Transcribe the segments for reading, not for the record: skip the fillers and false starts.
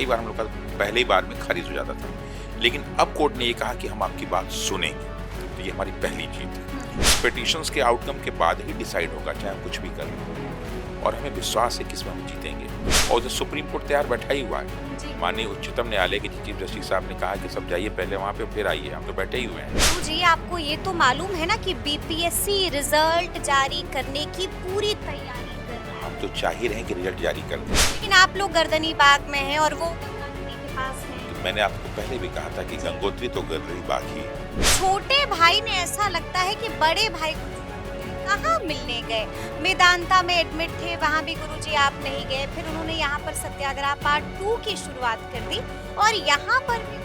कई बार हम लोग का पहले ही बार में खारिज हो जाता था। लेकिन अब कोर्ट ने ये कहा कि हम आपकी बात सुनेंगे। तो ये हमारी पहली जीत है। पिटीशंस के आउटकम के बाद ही डिसाइड होगा, चाहे हम कुछ भी कर लें। और हमें विश्वास है कि इसमें हम जीतेंगे। और जो सुप्रीम कोर्ट तैयार बैठा ही हुआ है। माननीय उच्चतम न्यायालय के चीफ जस्टिस साहब ने कहा कि सब जाइए पहले वहाँ पे, फिर आइए। हम तो बैठे ही हुए हैं। तो जी आपको ये तो मालूम है ना कि बीपीएससी रिजल्ट जारी करने की पूरी तैयारी कर रहा है। हम तो चाह ही रहे हैं कि रिजल्ट जारी कर दें। लेकिन आप लोग गर्दनी बाग में हैं और वो गंगोत्री के पास है। तो मैंने आपको पहले भी कहा था कि गंगोत्री तो गर्दनी बाग ही है। छोटे भाई ने ऐसा लगता है कि बड़े भाई को कहाँ मिलने गए। मेदांता में एडमिट थे, वहाँ भी गुरुजी आप नहीं गए। फिर उन्होंने यहाँ पर सत्याग्रह पार्ट 2 की शुरुआत कर दी और यहाँ पर भी।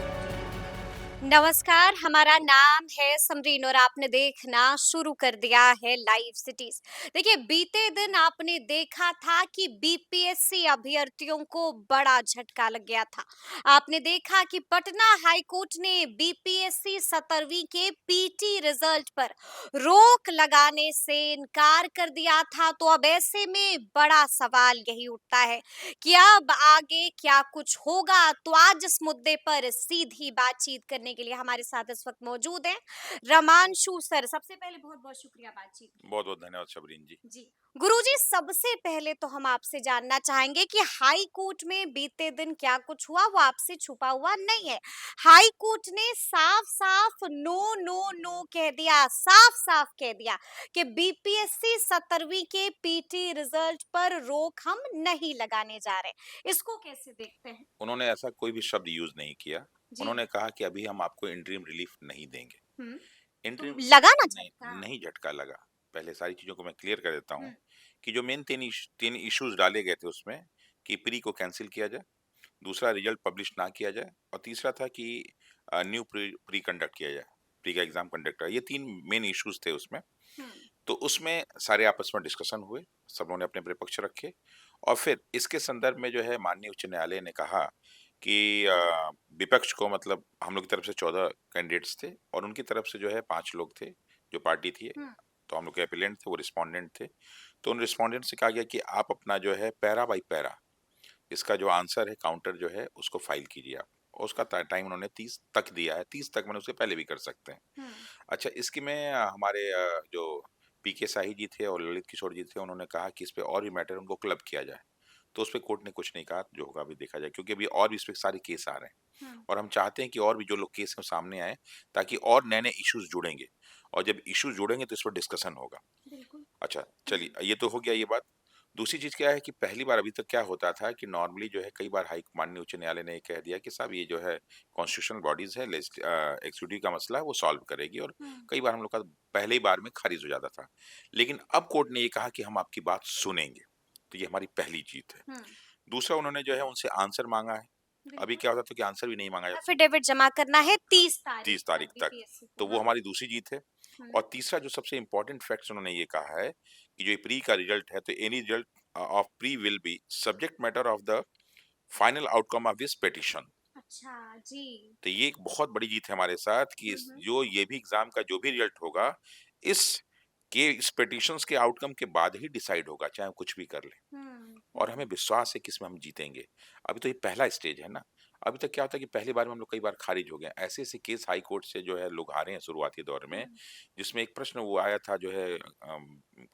नमस्कार, हमारा नाम है समरीन और आपने देखना शुरू कर दिया है लाइव सिटीज। देखिए, बीते दिन आपने देखा था कि बीपीएससी अभ्यर्थियों को बड़ा झटका लग गया था। आपने देखा कि पटना हाई कोर्ट ने बीपीएससी 17वीं के पीटी रिजल्ट पर रोक लगाने से इनकार कर दिया था। तो अब ऐसे में बड़ा सवाल यही उठता है कि अब आगे क्या कुछ होगा। तो आज इस मुद्दे पर सीधी बातचीत करने के लिए हमारे साथ इस वक्त मौजूद हैं रमांशु सर। सबसे पहले बहुत बहुत शुक्रिया बातचीत के लिए। बहुत बहुत धन्यवाद शबरीन जी। जी गुरुजी, सबसे पहले तो हम आपसे जानना चाहेंगे कि हाई कोर्ट में बीते दिन क्या कुछ हुआ, वो आपसे छुपा हुआ नहीं है। हाई कोर्ट ने साफ साफ नो नो नो कह दिया, साफ साफ कह दिया कि बीपीएससी 17वीं के पीटी रिजल्ट पर रोक हम नहीं लगाने जा रहे। इसको कैसे देखते हैं? उन्होंने ऐसा कोई भी शब्द यूज नहीं किया। जी उन्होंने कहा कि अभी हम आपको इंटरिम रिलीफ नहीं देंगे। हम्म तो इंटरिम लगा ना नहीं, झटका। नहीं झटका लगा। पहले सारी चीजों को मैं क्लियर कर देता हूँ हम्म कि जो मेन तीन इश्यूज डाले गए थे उसमें, कि प्री को कैंसिल किया जाए, दूसरा रिजल्ट पब्लिश ना किया जाए, और तीसरा था कि न्यू प्री प्री कंडक्ट किया जाए, प्री का एग्जाम कंडक्ट किया। ये तीन मेन इश्यूज थे उसमें। हम्म तो उसमें सारे आपस में डिस्कशन हुए, सब लोगों ने अपने अपने पक्ष रखे। और फिर इसके संदर्भ में जो है माननीय उच्च न्यायालय ने कहा कि विपक्ष को, मतलब हम लोग की तरफ से 14 कैंडिडेट्स थे और उनकी तरफ से जो है 5 लोग थे जो पार्टी थी। हम्म तो हम लोग के एपिलेंट थे, वो रिस्पोंडेंट थे। तो उन रिस्पोंडेंट से कहा गया कि आप अपना जो है पैरा बाई पैरा इसका जो आंसर है, काउंटर जो है, उसको फाइल कीजिए आप। और उसका टाइम उन्होंने 30 तक दिया है। 30 तक, मैंने उससे पहले भी कर सकते हैं। हम्म अच्छा, इसकी में हमारे जो पीके शाही जी थे और ललित किशोर जी थे, उन्होंने कहा कि इस पे और भी मैटर उनको क्लब किया जाए। तो उस पे कोर्ट ने कुछ नहीं कहा, जो होगा अभी देखा जाए, क्योंकि अभी और भी इस पे सारे केस आ रहे हैं हम्म और हम चाहते हैं कि और भी जो लोग केस में सामने आए, ताकि और नए नए इश्यूज जुड़ेंगे, और जब इश्यूज जुड़ेंगे तो इस पर डिस्कशन होगा। बिल्कुल। अच्छा, चलिए, ये तो हो गया ये बात। दूसरी चीज क्या है कि पहली बार अभी तक क्या होता था कि नॉर्मली जो है कई बार माननीय उच्च न्यायालय ने ये कह दिया कि साहब ये जो है कॉन्स्टिट्यूशनल बॉडीज है, एग्जीक्यूटिव का मसला है, वो सॉल्व करेगी। और हम्म कई बार हम लोग का पहले ही बार में खारिज हो जाता था। लेकिन अब कोर्ट ने ये कहा कि हम आपकी बात सुनेंगे। तो ये हमारी पहली जीत है। हम्म दूसरा, उन्होंने जो है उनसे आंसर मांगा है। अभी बिल्कुल। क्या होता था कि आंसर भी नहीं मांगा जाता एफिडेविट जमा करना है 30 तारीख 30 तक तारीख तक। बीपीएससी को। तो वो हाँ। हमारी दूसरी जीत है। हम्म और तीसरा जो सबसे इंपॉर्टेंट फैक्ट उन्होंने ये कहा है कि जो प्री का रिजल्ट है, तो any result of pre will be subject matter of the final outcome of this petition. अच्छा जी। तो ये एक बहुत बड़ी जीत है हमारे साथ कि हम्म जो ये भी एग्जाम का जो भी रिजल्ट होगा, इस इस पिटीशंस के आउटकम के बाद ही डिसाइड होगा, चाहे हम कुछ भी कर लें। और हमें विश्वास है कि इसमें हम जीतेंगे। अभी तो ये पहला स्टेज है ना। अभी तक क्या होता है कि पहली बार में हम लोग कई बार खारिज हो गए। ऐसे ऐसे केस हाई कोर्ट से जो है लोग हारे हैं शुरुआती दौर में। हम्म जिसमें एक प्रश्न वो आया था, जो है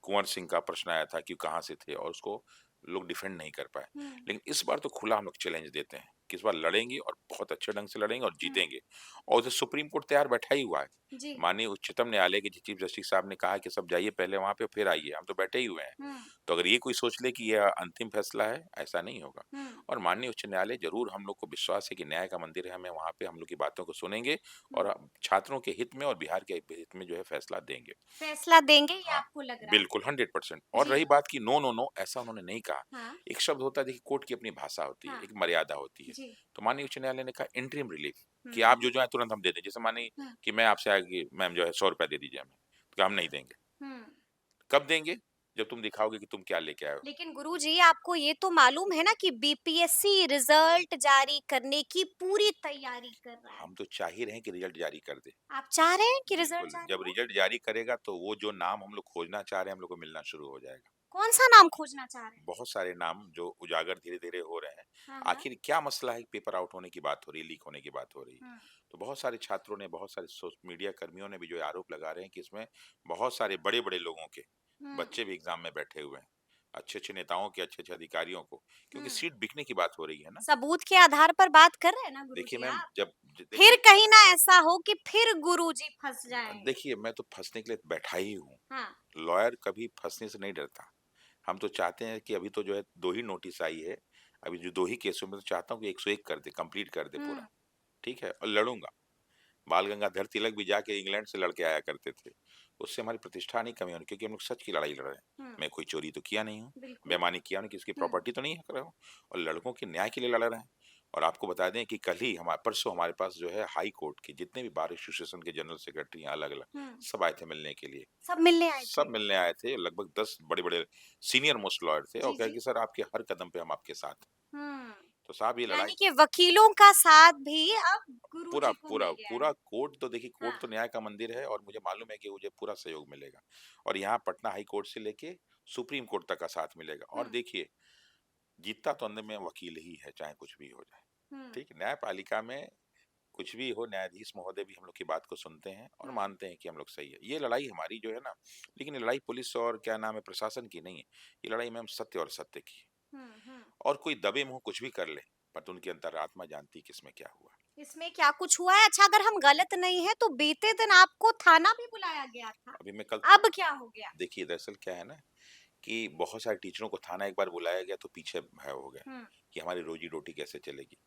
कुंवर सिंह का प्रश्न आया था कि कहाँ से थे, और उसको लोग डिफेंड नहीं कर पाए। हम्म लेकिन इस बार तो खुला हम लोग चैलेंज देते हैं कि इस बार लड़ेंगे और बहुत अच्छे ढंग से लड़ेंगे और हम्म जीतेंगे। और जो सुप्रीम कोर्ट तैयार बैठा ही हुआ है। जी। माननीय उच्चतम न्यायालय के चीफ जस्टिस साहब ने कहा कि सब जाइए पहले वहां पे, फिर आइए। हम तो बैठे ही हुए हैं। हम्म तो अगर ये कोई सोच ले कि यह अंतिम फैसला है, ऐसा नहीं होगा। हम्म और माननीय उच्च न्यायालय जरूर, हम लोग को विश्वास है कि न्याय का मंदिर है, हमें वहां पे हम लोग की बातों को सुनेंगे और छात्रों के हित में और बिहार के हित में जो है फैसला देंगे। फैसला देंगे ये हाँ, आपको लग रहा है? बिल्कुल 100%। और जी। रही बात की नो नो नो, ऐसा उन्होंने नहीं कहा। हाँ एक शब्द होता है, देखिए, कोर्ट की अपनी भाषा होती है, हाँ एक मर्यादा होती है। जी। तो माननीय उच्च न्यायालय ने कहा इंटरिम रिलीफ, कि हम्म आप जो जो है तुरंत हम दे दें। जैसे मानिए हम्म कि मैं आपसे आगे, मैम जो है 100 रुपया दे दीजिए हमें, तो हम नहीं देंगे। हम्म कब देंगे? जब तुम दिखाओगे कि तुम क्या लेके आए हो। लेकिन गुरुजी, आपको ये तो मालूम है ना कि बीपीएससी रिजल्ट जारी करने की पूरी तैयारी कर रहा है। हम तो चाह ही रहे हैं कि रिजल्ट जारी कर दे। आप चाह रहे हैं कि रिजल्ट बिल्कुल, जारी जब हो? रिजल्ट जारी करेगा तो वो जो नाम हम लोग खोजना चाह रहे हैं, हम लोग को मिलना शुरू हो जाएगा। कौन सा नाम खोजना चाह रहे हैं? बहुत सारे नाम जो उजागर धीरे-धीरे हो रहे हैं। हाँ, हाँ। आखिर क्या मसला है? पेपर आउट होने की बात हो रही है, लीक होने की बात हो रही है। हुँ, तो बहुत सारे छात्रों ने, बहुत सारे मीडिया कर्मियों ने भी जो आरोप लगा रहे हैं कि इसमें बहुत सारे बड़े-बड़े लोगों के हुँ, बच्चे भी एग्जाम में बैठे हुए हैं। अच्छे-अच्छे नेताओं के, अच्छे-अच्छे अधिकारियों को, क्योंकि हुँ। सीट बिकने की बात हो रही है ना। सबूत के आधार पर बात कर रहे हैं ना देखिए गुरुजी मैम, आप? जब फिर देखिए, कहीं ना ऐसा हो कि फिर गुरुजी फँस जाएँ। देखिए मैं तो फँसने के लिए बैठा ही हूँ। हाँ। लॉयर कभी फँसने से नहीं डरता। हम तो चाहते हैं कि अभी तो जो है 2 ही नोटिस आई है। अभी जो 2 ही केसों में तो चाहता हूँ कि 101 कर दे, कंप्लीट कर दे हुँ, पूरा। ठीक है? और लड़ूँगा। बाल गंगाधर तिलक भी जाके इंग्लैंड से लड़ के आया करते थे। उससे हमारी प्रतिष्ठा नहीं कमी होनी, क्योंकि हम लोग सच की लड़ाई लड़ रहे हैं। हुँ, मैं कोई चोरी तो किया नहीं हूँ, बिल्कुल। बेईमानी किया नहीं, किसी की हुँ, प्रॉपर्टी तो नहीं हक रहा हूँ, और लड़कों के न्याय के लिए लड़ रहे हैं। और आपको बता दें कि कल ही परसों हमारे पास जो है हाई कोर्ट के जितने भी बार एसोसिएशन के जनरल सेक्रेटरी हैं अलग-अलग, हुँ। सब आए थे मिलने के लिए। सब मिलने आए सब थे? मिलने आए थे, लगभग 10 बड़े-बड़े सीनियर मोस्ट लॉयर थे, और जी, कहा जी। कि सर आपके हर कदम पे हम आपके साथ हैं। हुँ, तो साहब ये लड़ाई यानी कि वकीलों का साथ भी अब पूरा गुरुजी को पूरा मिल गया पूरा है। कोर्ट तो देखिए, कोर्ट हाँ, तो न्याय का मंदिर है, और मुझे मालूम है कि मुझे पूरा सहयोग मिलेगा। और यहाँ पटना हाई कोर्ट से लेके सुप्रीम कोर्ट तक का साथ मिलेगा। हुँ, और देखिए, जीतता तो अंत में वकील ही है, चाहे कुछ भी हो जाए। हुँ, ठीक है? न्यायपालिका में कुछ भी हो, न्यायाधीश महोदय भी हम लोग की बात को सुनते हैं और हुँ, मानते हैं कि हम लोग सही है। ये लड़ाई हमारी जो है ना, लेकिन ये लड़ाई पुलिस और क्या नाम है प्रशासन की नहीं है। ये लड़ाई मैम सत्य और सत्य की है। हुँ, हुँ। और कोई दबे मुंह कुछ भी कर ले, पर उनकी अंतरात्मा जानती है कि इसमें क्या हुआ। इसमें क्या कुछ हुआ है? अच्छा, अगर हम गलत नहीं हैं तो बीते दिन आपको थाना भी बुलाया गया था। अभी मैं कल अब क्या हो गया? देखिए, दरअसल क्या है ना, कि बहुत सारे टीचरों को थाना एक बार बुलाया गया तो पीछे भय हो गया हुँ, कि हमारी रोजी रोटी कैसे चलेगी।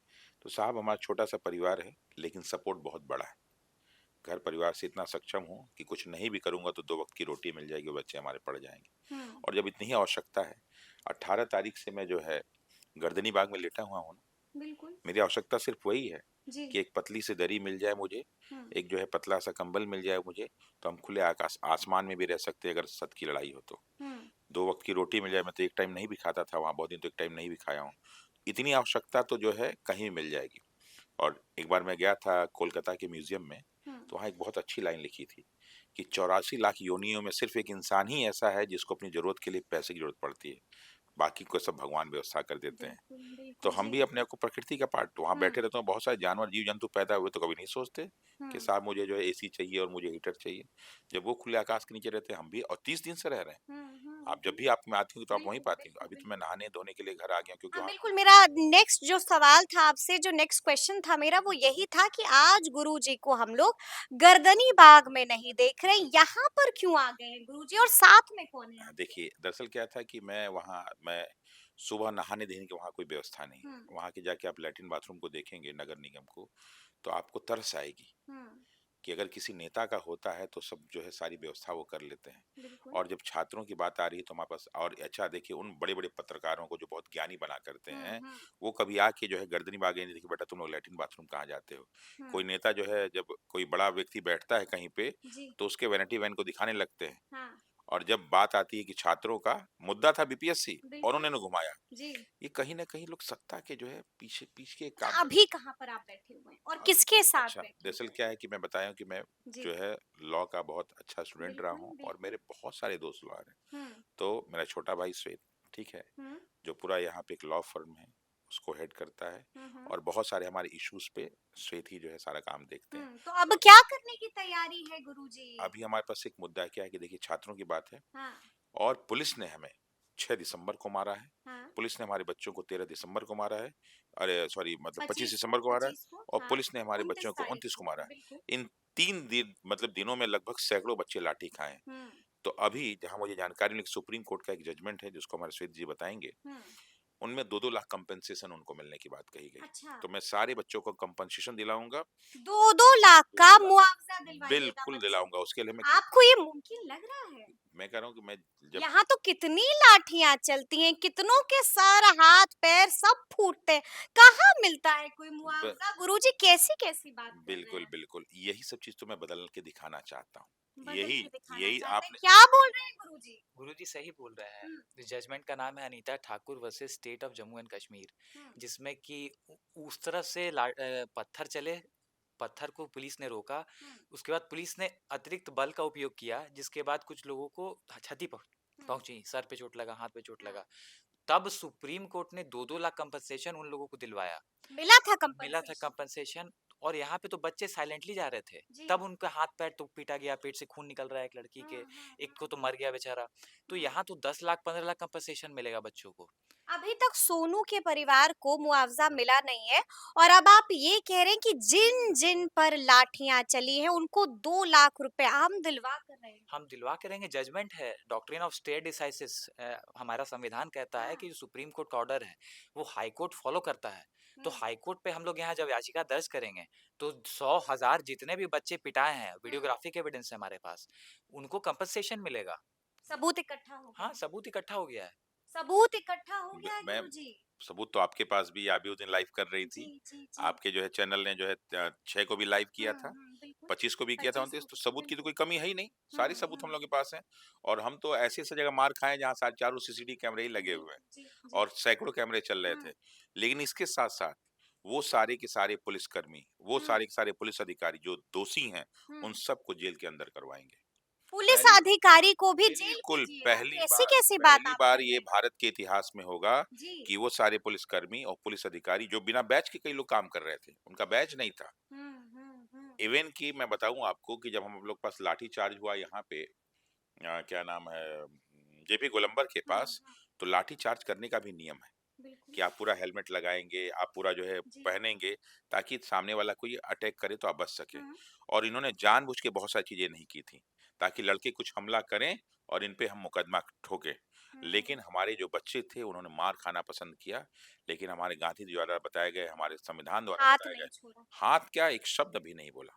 तो साहब हमारा छोटा सा परिवार है, लेकिन सपोर्ट बहुत बड़ा है। घर परिवार से इतना सक्षम हूँ कि कुछ नहीं भी करूंगा तो 2 वक्त की रोटी मिल जाएगी और बच्चे हमारे पढ़ जाएंगे। हुँ, और जब इतनी ही आवश्यकता है, 18 तारीख से मैं जो है गर्दनी बाग में लेटा हुआ हूँ ना। बिल्कुल। मेरी आवश्यकता सिर्फ वही है जी। कि एक पतली सी दरी मिल जाए मुझे, हुँ, एक जो है पतला सा कंबल मिल जाए मुझे, तो हम खुले आकाश आसमान में भी रह सकते हैं अगर सत की लड़ाई हो तो। हुँ, 2 वक्त की रोटी मिल जाए, मैं तो एक टाइम नहीं भी खाता था वहाँ, बहुत दिन तो एक टाइम नहीं भी खाया हूँ। इतनी आवश्यकता तो जो है कहीं भी मिल जाएगी। और एक बार मैं गया था कोलकाता के म्यूज़ियम में, हुँ, तो वहाँ एक बहुत अच्छी लाइन लिखी थी कि 84 लाख योनियों में सिर्फ़ एक इंसान ही ऐसा है जिसको अपनी ज़रूरत के लिए पैसे की ज़रूरत पड़ती है। बाकी को सब भगवान व्यवस्था कर देते हैं। बिल्कुल, तो बिल्कुल, हम जी। भी अपने आप को प्रकृति का पार्ट, वहाँ हुँ, बैठे रहते हैं, बहुत सारे जानवर, जीव-जंतु पैदा हुए तो कभी नहीं सोचते हुँ, कि साहब मुझे जो है एसी चाहिए और मुझे हीटर चाहिए। जब वो खुले आकाश के नीचे रहते हैं, हम भी, और 30 दिन से रह रहे हैं। हुँ, हुँ, आप जब हुँ। भी आप में आती होंगी तो आप वहीं बिल्कुल, पाती होंगी। बिल्कुल, अभी तो मैं बिल्कुल। नहाने-धोने के लिए घर आ गया हूँ, क्योंकि हाँ, वहाँ बिल्कुल, मेरा नेक्स्ट जो सवाल था आपसे, जो नेक्स्ट क्वेश्चन था मेरा, वो यही था कि आज गुरुजी को हम लोग गर्दनी बाग में नहीं देख रहे, यहाँ पर क्यों आ गए हैं गुरुजी, और साथ में कौन है आपके? देखिए, दरअसल क्या था कि मैं सुबह नहाने-धोने की वहाँ कोई व्यवस्था नहीं हुँ, है। वहाँ के जाके आप लैट्रिन बाथरूम को देखेंगे नगर निगम को, तो आपको तरस आएगी हुँ, कि अगर किसी नेता का होता है तो सब जो है सारी व्यवस्था वो कर लेते हैं। बिल्कुल। और जब छात्रों की बात आ रही है तो हमारे पास, और अच्छा देखिए, उन बड़े-बड़े पत्रकारों को जो बहुत ज्ञानी बना करते हुँ, हैं, हुँ, वो कभी आके जो है गर्दनी बाग नहीं देखिए बेटा तुम लोग लैट्रिन बाथरूम कहाँ जाते हो? हुँ, कोई नेता जो है, जब कोई बड़ा व्यक्ति बैठता है कहीं पे, जी, तो उसके वैनिटी वैन को दिखाने लगते हैं। हाँ, और जब बात आती है कि छात्रों का मुद्दा था बीपीएससी और बिल्कुल, उन्होंने घुमाया। जी। ये कहीं न कहीं लोग सत्ता के जो है पीछे पीछे के काम अच्छा, करते अभी कहाँ पर आप बैठे हुए हैं और हैं। किसके साथ अच्छा, बैठे दरअसल हुए हैं? क्या है कि मैं बताया हूँ कि मैं जी, जो है लॉ का बहुत अच्छा स्टूडेंट रहा बिल्कुल, हूँ, और बिल्कुल। मेरे बहुत सारे दोस्त लॉयर हैं। हुँ, तो मेरा छोटा भाई श्वेत, ठीक है, हुँ, जो पूरा यहाँ पे एक लॉ फर्म है, उसको हेड करता है। हुँ, हुँ, और बहुत सारे हमारे इश्यूज़ पे श्वेत ही जो है सारा काम देखते हैं। हुँ, तो अब क्या करने की तैयारी है गुरुजी? अभी हमारे पास एक मुद्दा क्या है कि देखिए छात्रों की बात है, हाँ, और पुलिस ने हमें 6 दिसंबर को मारा है। हाँ, पुलिस ने हमारे बच्चों को 13 दिसंबर को मारा है। अरे सॉरी, मतलब 25 25 को, दिसंबर को मारा है। 25 को, और हाँ, पुलिस ने हमारे 29 बच्चों को तारीख 29 को, को मारा है। बिल्कुल। इन 3 दिन मतलब दिनों में लगभग सैकड़ों बच्चे लाठी खाए हैं। हुँ, तो अभी जहाँ मुझे जानकारी मिली, सुप्रीम कोर्ट का एक जजमेंट है जिसको हमारे श्वेत जी बताएँगे। हुँ, उनमें 2-2 लाख कंपेंसेशन उनको मिलने की बात कही गई। अच्छा, तो मैं सारे बच्चों को कंपनसेशन दिलाऊँगा। 2-2 लाख का 2-2 लाख मुआवज़ा दिलवाइएगा बिल्कुल बच्चों दिलाऊँगा, को। उसके लिए मैं आपको ये मुमकिन लग रहा है? मैं कह रहा हूँ कि मैं जब यहाँ तो कितनी लाठियाँ चलती हैं, कितनों के सर, हाथ, पैर सब फूटते हैं। कहाँ मिलता है कोई ब मुआवज़ा? गुरुजी कैसी-कैसी बात कर रहे बिल्कुल, हैं? बिल्कुल। यही सब चीज़ तो मैं बदल के दिखाना चाहता हूँ। बदल यही के दिखाना यही चाहते हैं। आपने क्या बोल रहे हैं गुरुजी? गुरुजी सही बोल रहे हैं। हुँ, इस जजमेंट का नाम है Anita Thakur versus state of Jammu and Kashmir, हुँ, जिसमें कि उस तरफ से पत्थर चले, पत्थर को पुलिस ने रोका। हुँ, उसके बाद पुलिस ने अतिरिक्त बल का उपयोग किया, जिसके बाद कुछ लोगों को क्षति पहुंची, सर पे चोट लगा, हाथ पे चोट लगा। तब सुप्रीम कोर्ट ने 2-2 लाख कंपनसेशन उन लोगों को दिलवाया। मिला था मिला था कंपनसेशन। कंपनसेशन। और यहाँ पे तो बच्चे साइलेंटली जा रहे थे, जी। तब उनका हाथ पैर तो पीटा गया, पेट से खून निकल रहा है एक लड़की के, एक को तो मर गया बेचारा। तो यहाँ तो 10 लाख 15 लाख कंपनसेशन मिलेगा बच्चों को। अभी तक सोनू के परिवार को मुआवजा मिला नहीं है और अब आप ये कह रहे हैं कि जिन जिन पर लाठियां चली हैं उनको 2 लाख रुपए हम दिलवा कर रहे हैं। हम दिलवा के रहेंगे, जजमेंट है, डॉक्ट्रिन ऑफ स्टेट डिसाइसिस, हमारा संविधान कहता है कि जो सुप्रीम कोर्ट का ऑर्डर है वो हाई कोर्ट फॉलो करता है। तो हाई कोर्ट पे हम लोग यहाँ जब याचिका दर्ज करेंगे तो 100,000 जितने भी बच्चे पिटाए हैं, वीडियोग्राफिक एविडेंस है हमारे पास, उनको कंपनसेशन मिलेगा। सबूत इकट्ठा हो गया हाँ, है। सबूत इकट्ठा हो गया है। सबूत इकट्ठा हो गया है मैं गुरुजी। सबूत तो आपके पास भी, आप भी उस दिन लाइव कर रही जी थी। जी जी। आपके जो है चैनल ने जो है 6 को भी लाइव किया था, बिल्कुल। 25 को भी किया था, 25 29, को तो सबूत की तो बिल्कुल। कोई कमी है ही नहीं। सारे सबूत हम लोग के पास हैं। और हम तो ऐसी ऐसी जगह मार खाए जहाँ सारे चारों सीसीटीवी कैमरे ही लगे जी हुए हैं जी जी। और सैकड़ों कैमरे चल रहे थे। लेकिन इसके साथ साथ वो सारे के सारे पुलिसकर्मी, वो सारे के सारे पुलिस अधिकारी जो दोषी हैं, उन सबको जेल के अंदर करवाएंगे। पुलिस पहली अधिकारी को भी जेल बिल्कुल कीजिएगा, कैसी कैसी बात आप कर ये रहे हैं। भारत के इतिहास में होगा जी। कि वो सारे पुलिसकर्मी और पुलिस अधिकारी जो बिना बैच के कई लोग काम कर रहे थे, उनका बैच नहीं था। इवन कि मैं बताऊं आपको कि जब हम लोग पास लाठी चार्ज हुआ यहाँ पे, क्या नाम है, जेपी गोलंबर के पास, तो लाठी चार्ज करने का भी नियम है कि आप पूरा हेलमेट लगाएंगे, आप पूरा जो है जी। पहनेंगे, ताकि सामने वाला कोई अटैक करे तो आप बच सके। और इन्होंने जानबूझ के बहुत सारी चीजें नहीं की थी ताकि लड़के कुछ हमला करें और इन पे हम मुकदमा ठोके। लेकिन हमारे जो बच्चे थे उन्होंने मार खाना पसंद किया। लेकिन हमारे गांधी जी द्वारा बताए गए, हमारे संविधान द्वारा हाथ बताए नहीं गए, छोड़ा। हाथ क्या, एक शब्द भी नहीं बोला,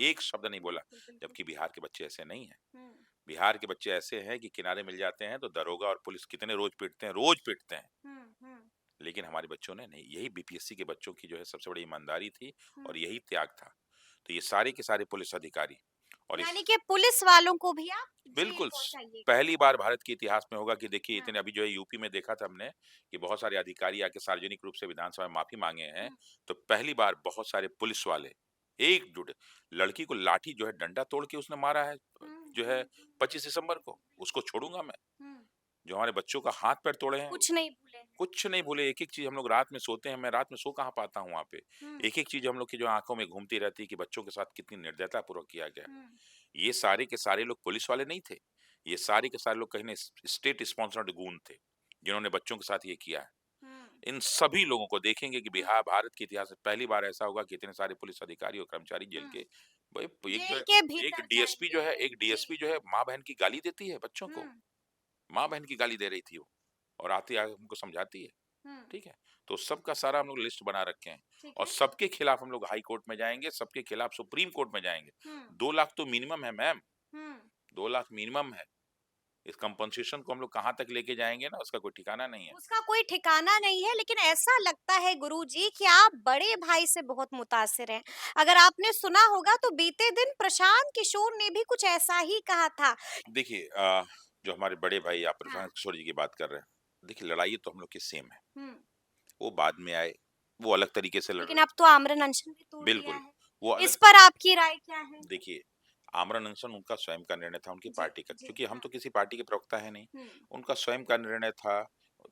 एक शब्द नहीं बोला। बिल्कुल बिल्कुल। जबकि बिहार के बच्चे ऐसे नहीं हैं। बिहार के बच्चे ऐसे हैं कि किनारे मिल जाते हैं तो दरोगा और पुलिस कितने रोज पीटते हैं, रोज पीटते हैं। लेकिन हमारे बच्चों ने नहीं। यही बीपीएससी के बच्चों की जो है सबसे बड़ी ईमानदारी थी और यही त्याग था। तो ये सारे के सारे पुलिस अधिकारी और इस यानी कि पुलिस वालों को भी आप जेल बिल्कुल पहुंचाइएगा। पहली बार भारत के इतिहास में होगा कि देखिए इतने, अभी जो है यूपी में देखा था हमने कि बहुत सारे अधिकारी आके सार्वजनिक रूप से विधानसभा में माफी मांगे हैं। तो पहली बार बहुत सारे पुलिस वाले एकजुट, लड़की को लाठी जो है डंडा तोड़ के उसने मारा है, जो है 25 दिसंबर को, उसको छोड़ूंगा मैं। जो हमारे बच्चों का हाथ पैर तोड़े हैं, कुछ नहीं भूले। कुछ नहीं भूले। एक एक चीज हम लोग रात में सोते हैं, मैं रात में सो कहाँ पाता हूँ वहां पे। एक एक चीज हम लोग की जो आंखों में घूमती रहती है कि बच्चों के साथ कितनी निर्दयता पूर्वक किया गया। ये सारे के सारे लोग पुलिस वाले नहीं थे, ये सारे के सारे लोग कहीं ना स्टेट स्पॉन्सर्ड गूंड थे जिन्होंने बच्चों के साथ ये किया है। इन सभी लोगों को देखेंगे कि बिहार भारत के इतिहास में पहली बार ऐसा होगा कि इतने सारे पुलिस अधिकारी और कर्मचारी जेल के, भाई एक जो जेल है, के एक भीतर डीएसपी जो है, जाएंगे। एक डीएसपी जो है माँ बहन की गाली देती है बच्चों को, माँ बहन की गाली दे रही थी वो, और आती आके हमको समझाती है। ठीक है, तो सबका सारा हम लोग लिस्ट बना रखे हैं ठीक और है। सबके खिलाफ हम लोग हाई कोर्ट में जाएंगे, सबके खिलाफ सुप्रीम कोर्ट में जाएंगे। 2 लाख तो मिनिमम है मैम, 2 लाख मिनिमम है। इस कंपनसेशन को हम लोग कहाँ तक लेके जाएंगे ना, उसका कोई ठिकाना नहीं है। उसका कोई ठिकाना नहीं है, लेकिन ऐसा लगता है गुरुजी कि आप बड़े भाई से बहुत मुतासिर हैं। अगर आपने सुना होगा तो बीते दिन प्रशांत किशोर ने भी कुछ ऐसा ही कहा था। देखिए जो हमारे बड़े भाई आप हाँ। प्रशांत किशोर जी की बात कर रहे हैं, देखिए लड़ाई तो हम लोग की सेम है। हम्म। वो बाद में आए, वो अलग तरीके से लड़ लेकिन रहे अब तो आमरन अनशन भी तोड़ हैं। दिया बिल्कुल, है। वो इस अलग। पर आपकी राय क्या है? देखिए, आमरण अनशन उनका स्वयं का निर्णय था, उनकी जी पार्टी का, जी। क्योंकि हम हाँ। तो किसी पार्टी के प्रवक्ता है नहीं। हम्म उनका स्वयं का निर्णय था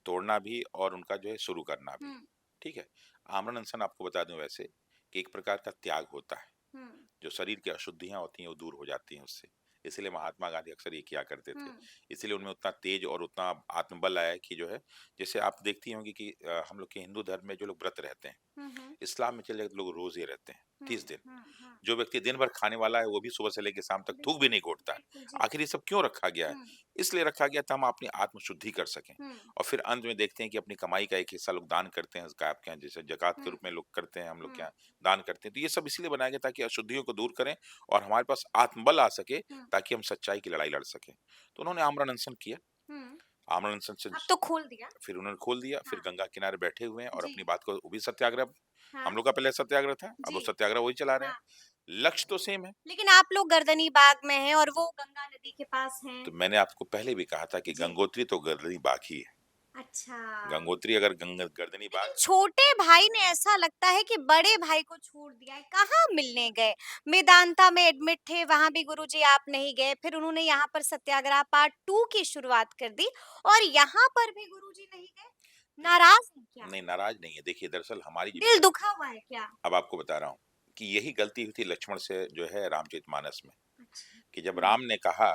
तोड़ना भी और उनका जो है शुरू करना भी। हम्म ठीक है, आमरण अनशन आपको बता दूं वैसे कि एक प्रकार का त्याग होता है, हम्म जो शरीर की अशुद्धियां होती हैं वो दूर हो जाती हैं उससे। इसलिए महात्मा गांधी अक्सर ये किया करते थे। हम्म इसलिए उनमें उतना तेज और उतना आत्मबल आया कि जो है, जैसे आप देखती होंगी कि हम लोग के हिंदू धर्म में जो लोग व्रत रहते हैं, हम्म इस्लाम में चले तो लोग रोजे रहते हैं 30 दिन। हम्म। जो व्यक्ति दिन भर खाने वाला है वो भी सुबह से लेकर शाम तक थूक भी नहीं घोटता है। बिल्कुल जी। आखिर ये सब क्यों रखा गया है? इसलिए रखा गया था हम अपनी आत्मशुद्धि कर सकें। हम्म और फिर अंत में देखते हैं कि अपनी कमाई का एक हिस्सा लोग दान करते हैं, आपके यहाँ जैसे जकात के रूप में लोग करते हैं, हम लोग के यहाँ दान करते हैं। तो ये सब इसलिए बनाया गया ताकि अशुद्धियों को दूर करें और हमारे पास आत्मबल आ सके, ताकि हम सच्चाई की लड़ाई लड़ सकें। तो उन्होंने आमरण अनशन किया। हम्म। आमरण अनशन से अब तो खोल दिया। फिर उन्होंने खोल दिया, फिर हाँ। गंगा किनारे बैठे हुए हैं और जी। अपनी बात को, वो भी सत्याग्रह, हाँ। हम लोग का पहले सत्याग्रह था, अब वो जी। सत्याग्रह वही चला रहे हैं। हाँ। लक्ष्य तो सेम है। लेकिन आप लोग गर्दनी बाग में हैं और वो गंगा नदी के पास हैं। तो मैंने आपको पहले भी कहा था कि जी। गंगोत्री तो गर्दनी बाग ही है। अच्छा। गंगोत्री अगर गर्दनी लेकिन बाग। छोटे भाई ने ऐसा लगता है कि बड़े भाई को छोड़ दिया है, कहाँ मिलने गए? मेदांता में एडमिट थे, वहां भी गुरुजी आप नहीं गए, फिर उन्होंने यहाँ पर सत्याग्रह पार्ट 2 की शुरुआत कर दी और यहाँ पर भी गुरुजी नहीं गए। नाराज हैं क्या? नहीं, नाराज नहीं है। देखिए, दरअसल हमारी दिल जिम्मेदारी, दुखा हुआ है क्या? अब आपको बता रहा हूँ कि यही गलती हुई थी लक्ष्मण से जो है रामचरितमानस में, अच्छा। कि जब हम्म। राम ने कहा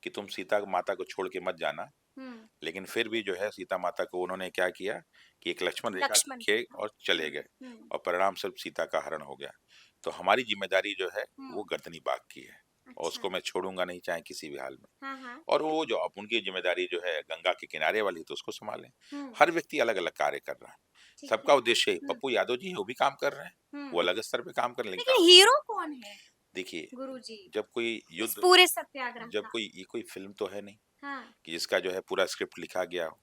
कि तुम सीता माता को छोड़ के मत जाना, हम्म। लेकिन फिर भी जो है सीता माता को उन्होंने क्या किया कि एक लक्ष्मण रेखा लक्ष्मण खींचे रेखा। और चले गए, हम्म। और परिणाम स्वरूप सीता का हरण हो गया। तो हमारी जिम्मेदारी जो है वो हम्म। गर्दनी बाग की है, और अच्छा। उसको मैं छोड़ूंगा नहीं, चाहे किसी भी हाल में। हाँ हाँ। और वो जो अब उनकी जिम्मेदारी जो है गंगा के किनारे वाली, तो उसको संभालें। हम्म। हर व्यक्ति अलग अलग कार्य कर रहा है, ठीक सबका है। उद्देश्य पप्पू यादव जी है, वो भी काम कर रहे हैं, वो हम्म। अलग स्तर पे काम कर रहे हैं, लेकिन लेकिन काम। हीरो कौन है देखिए, गुरुजी जब कोई इस युद्ध, पूरे सत्याग्रह जब का? कोई ये कोई फिल्म तो है नहीं हाँ। कि जिसका जो है पूरा स्क्रिप्ट लिखा गया हो।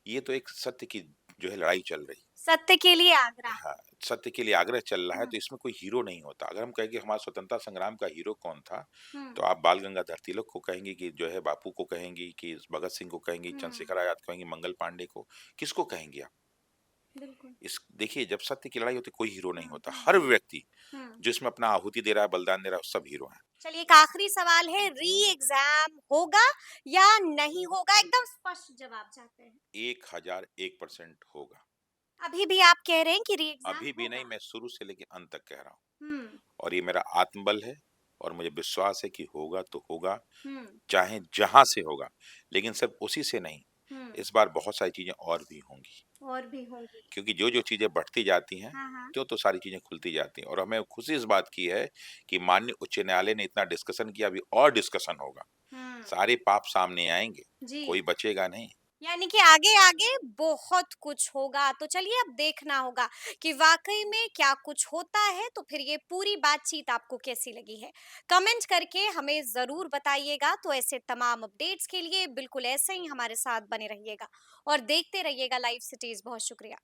ये तो एक सत्य की जो है लड़ाई चल रही। सत्य के लिए आग्रह। हाँ, सत्य के लिए आग्रह चल रहा है, हम्म। तो इसमें कोई हीरो नहीं होता। अगर हम कहें कि हमारे स्वतंत्रता संग्राम का हीरो कौन था, हम्म। तो आप बाल गंगाधर तिलक को कहेंगी, कि जो है बापू को कहेंगी, कि भगत सिंह को कहेंगी, हम्म। चंद्रशेखर आजाद को कहेंगी, मंगल पांडे को, किसको कहेंगी आप? बिल्कुल। इस देखिए, जब सत्य की लड़ाई होती है, कोई हीरो नहीं होता। हर हम्म। व्यक्ति हम्म। जो इसमें अपना आहुति दे रहा है, बलिदान दे रहा है, सब हीरो हैं। चलिए एक आखिरी सवाल है, री एग्जाम होगा या नहीं होगा? एकदम स्पष्ट जवाब चाहते हैं। 1001% होगा। अभी भी आप कह रहे हैं कि री एग्जाम अभी भी नहीं, होगा? मैं शुरू से लेके अंत तक कह रहा हूँ, हम्म। और ये मेरा आत्मबल है, और मुझे विश्वास है कि होगा तो होगा, हम्म। चाहे जहां से होगा। लेकिन सिर्फ उसी से नहीं, हम्म। इस बार बहुत सारी चीजें और भी होंगी, और भी होंगी। क्योंकि जो जो चीजें बढ़ती जाती हैं, हाँ हाँ। तो सारी चीजें खुलती जाती हैं। और हमें खुशी इस बात की है कि माननीय उच्च न्यायालय ने इतना डिस्कशन किया, अभी और डिस्कशन होगा, हम्म। सारे पाप सामने आएंगे, जी। कोई बचेगा नहीं। यानी कि आगे आगे बहुत कुछ होगा, तो चलिए अब देखना होगा कि वाकई में क्या कुछ होता है। तो फिर ये पूरी बातचीत आपको कैसी लगी है, कमेंट करके हमें जरूर बताइएगा। तो ऐसे तमाम अपडेट्स के लिए बिल्कुल ऐसे ही हमारे साथ बने रहिएगा और देखते रहिएगा लाइव सिटीज। बहुत शुक्रिया।